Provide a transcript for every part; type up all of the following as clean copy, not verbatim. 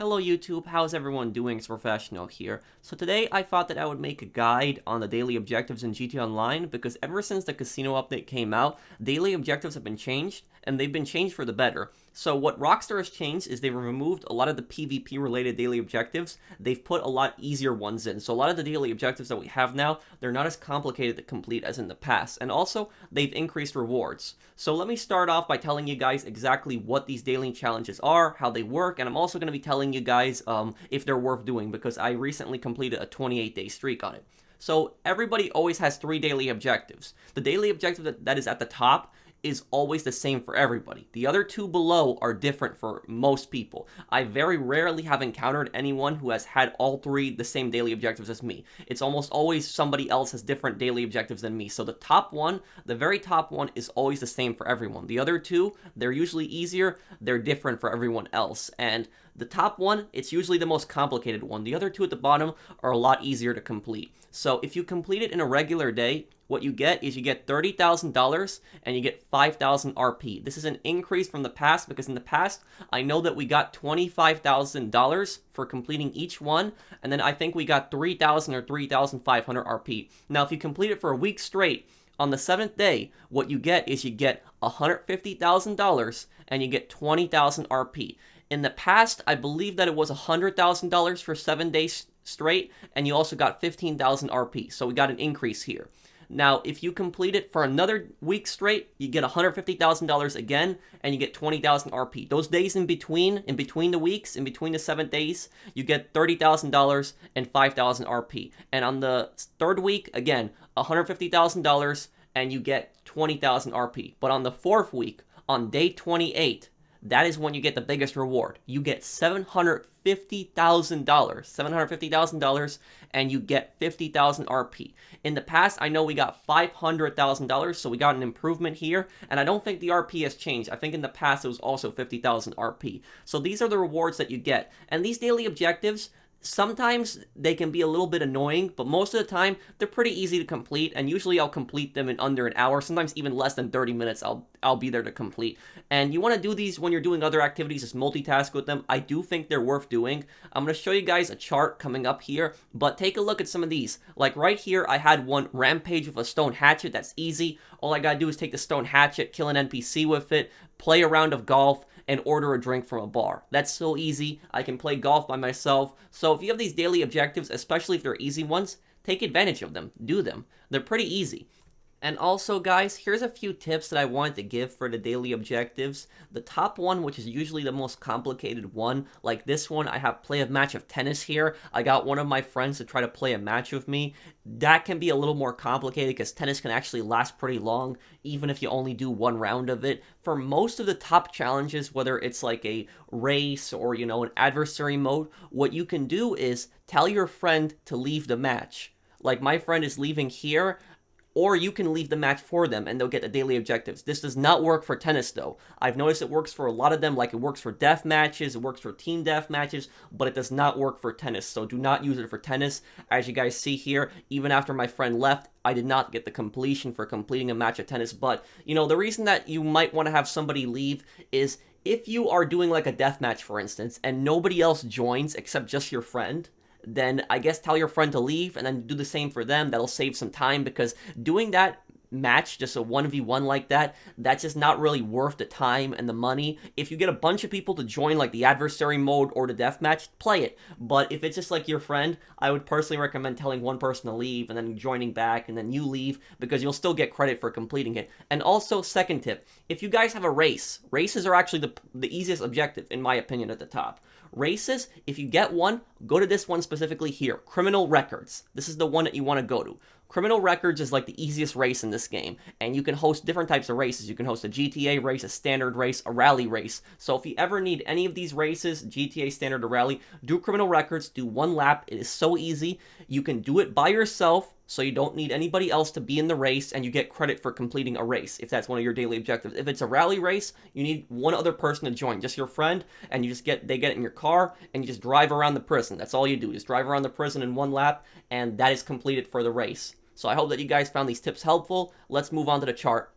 Hello YouTube, how's everyone doing? It's Professional here. So today I thought that I would make a guide on the daily objectives in GTA Online because ever since the casino update came out, daily objectives have been changed and they've been changed for the better. So what Rockstar has changed is they've removed a lot of the PvP related daily objectives. They've put a lot easier ones in. So a lot of the daily objectives that we have now, they're not as complicated to complete as in the past. And also, they've increased rewards. So let me start off by telling you guys exactly what these daily challenges are, how they work, and I'm also going to be telling you guys if they're worth doing because I recently completed a 28-day streak on it. So everybody always has 3 daily objectives. The daily objective that is at the top is always the same for everybody. The other 2 below are different for most people. I very rarely have encountered anyone who has had all 3 the same daily objectives as me. It's almost always somebody else has different daily objectives than me. So the top one, the very top one, is always the same for everyone. The other 2, they're usually easier, they're different for everyone else. And the top one, it's usually the most complicated one. The other 2 at the bottom are a lot easier to complete. So if you complete it in a regular day, what you get is you get $30,000 and you get 5,000 RP. This is an increase from the past because in the past, I know that we got $25,000 for completing each one, and then I think we got 3,000 or 3,500 RP. Now, if you complete it for a week straight, on the 7th day, what you get is you get $150,000 and you get 20,000 RP. In the past, I believe that it was $100,000 for 7 days straight, and you also got 15,000 RP, so we got an increase here. Now, if you complete it for another week straight, you get $150,000 again, and you get 20,000 RP. Those days in between the weeks, in between the 7 days, you get $30,000 and 5,000 RP. And on the 3rd week, again, $150,000, and you get 20,000 RP. But on the 4th week, on day 28, that is when you get the biggest reward. You get $750,000, and you get 50,000 RP. In the past, I know we got $500,000, so we got an improvement here, and I don't think the RP has changed. I think in the past it was also 50,000 RP. So these are the rewards that you get, and these daily objectives, sometimes they can be a little bit annoying, but most of the time, they're pretty easy to complete, and usually I'll complete them in under an hour, sometimes even less than 30 minutes I'll be there to complete. And you want to do these when you're doing other activities, just multitask with them. I do think they're worth doing. I'm going to show you guys a chart coming up here, but take a look at some of these. Like right here, I had one rampage with a stone hatchet. That's easy. All I gotta do is take the stone hatchet, kill an NPC with it, play a round of golf, and order a drink from a bar. That's so easy. I can play golf by myself. So if you have these daily objectives, especially if they're easy ones, take advantage of them. Do them. They're pretty easy. And also, guys, here's a few tips that I wanted to give for the daily objectives. The top one, which is usually the most complicated one, like this one, I have play a match of tennis here. I got one of my friends to try to play a match with me. That can be a little more complicated because tennis can actually last pretty long, even if you only do 1 round of it. For most of the top challenges, whether it's like a race or, an adversary mode, what you can do is tell your friend to leave the match. Like my friend is leaving here, or you can leave the match for them and they'll get the daily objectives. This does not work for tennis though. I've noticed it works for a lot of them, like it works for death matches, it works for team death matches, but it does not work for tennis. So do not use it for tennis. As you guys see here, even after my friend left, I did not get the completion for completing a match of tennis. But, the reason that you might want to have somebody leave is if you are doing like a death match, for instance, and nobody else joins except just your friend, then I guess tell your friend to leave and then do the same for them. That'll save some time because doing that match, just a 1v1 like that, that's just not really worth the time and the money. If you get a bunch of people to join like the adversary mode or the deathmatch, play it. But if it's just like your friend, I would personally recommend telling one person to leave and then joining back and then you leave because you'll still get credit for completing it. And also, second tip, if you guys have a race, races are actually the easiest objective in my opinion at the top. Races, if you get one, go to this one specifically here, criminal records. This is the one that you want to go to. Criminal records is like the easiest race in this game, and you can host different types of races. You can host a GTA race, a standard race, a rally race. So if you ever need any of these races, GTA, standard, or rally, do criminal records, do 1 lap. It is so easy. You can do it by yourself, so you don't need anybody else to be in the race, and you get credit for completing a race, if that's one of your daily objectives. If it's a rally race, you need one other person to join, just your friend, and they get in your car, and you just drive around the prison. That's all you do, just drive around the prison in 1 lap, and that is completed for the race. So I hope that you guys found these tips helpful. Let's move on to the chart.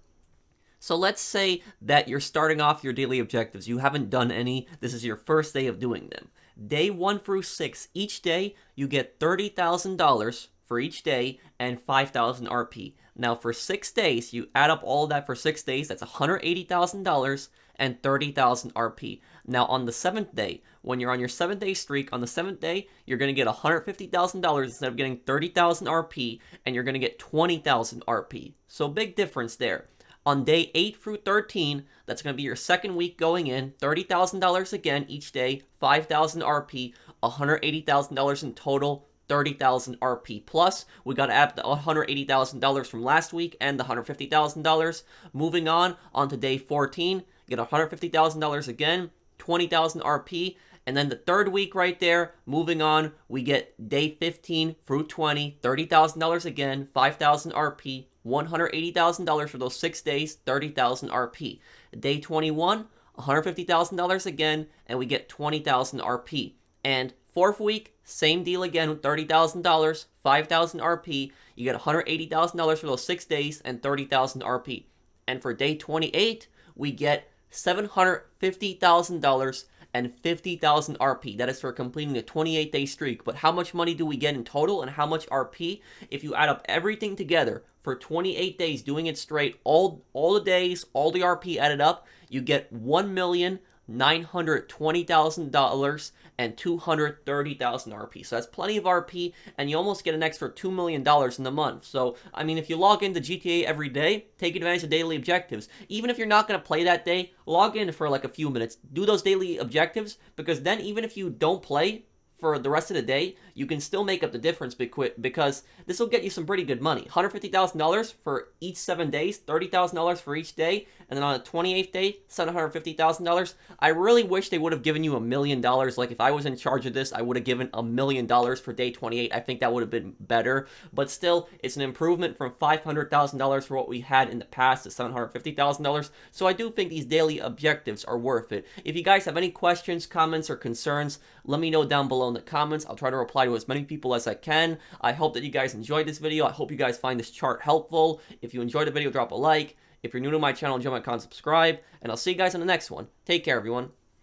So let's say that you're starting off your daily objectives. You haven't done any. This is your first day of doing them. Day 1 through 6, each day you get $30,000 for each day and 5,000 RP. Now for 6 days, you add up all of that for 6 days, that's $180,000 and 30,000 RP. Now on the 7th day, when you're on your 7-day streak, on the 7th day, you're going to get $150,000 instead of getting 30,000 RP, and you're going to get 20,000 RP. So big difference there. On day 8 through 13, that's going to be your second week going in, $30,000 again each day, 5,000 RP, $180,000 in total, 30,000 RP. Plus, we got to add the $180,000 from last week and the $150,000. Moving on to day 14, get $150,000 again, 20,000 RP. And then the third week right there, moving on, we get day 15 through 20, $30,000 again, 5,000 RP, $180,000 for those 6 days, 30,000 RP. Day 21, $150,000 again, and we get 20,000 RP. And fourth week, same deal again with $30,000, 5,000 RP. You get $180,000 for those 6 days and 30,000 RP. And for day 28, we get $750,000 and 50,000 RP. That is for completing a 28-day streak. But how much money do we get in total and how much RP? If you add up everything together for 28 days, doing it straight, all the days, all the RP added up, you get $1,920,000 and 230,000 RP. So that's plenty of RP, and you almost get an extra $2 million in the month. So, I mean, if you log into GTA every day, take advantage of daily objectives. Even if you're not going to play that day, log in for like a few minutes. Do those daily objectives, because then even if you don't play for the rest of the day, you can still make up the difference because this will get you some pretty good money. $150,000 for each 7 days, $30,000 for each day, and then on the 28th day, $750,000. I really wish they would have given you $1 million. Like if I was in charge of this, I would have given $1 million for day 28. I think that would have been better, but still, it's an improvement from $500,000 for what we had in the past to $750,000. So I do think these daily objectives are worth it. If you guys have any questions, comments, or concerns, let me know down below in the comments. I'll try to reply to as many people as I can. I hope that you guys enjoyed this video. I hope you guys find this chart helpful. If you enjoyed the video, drop a like. If you're new to my channel, jump on and subscribe. And I'll see you guys in the next one. Take care, everyone.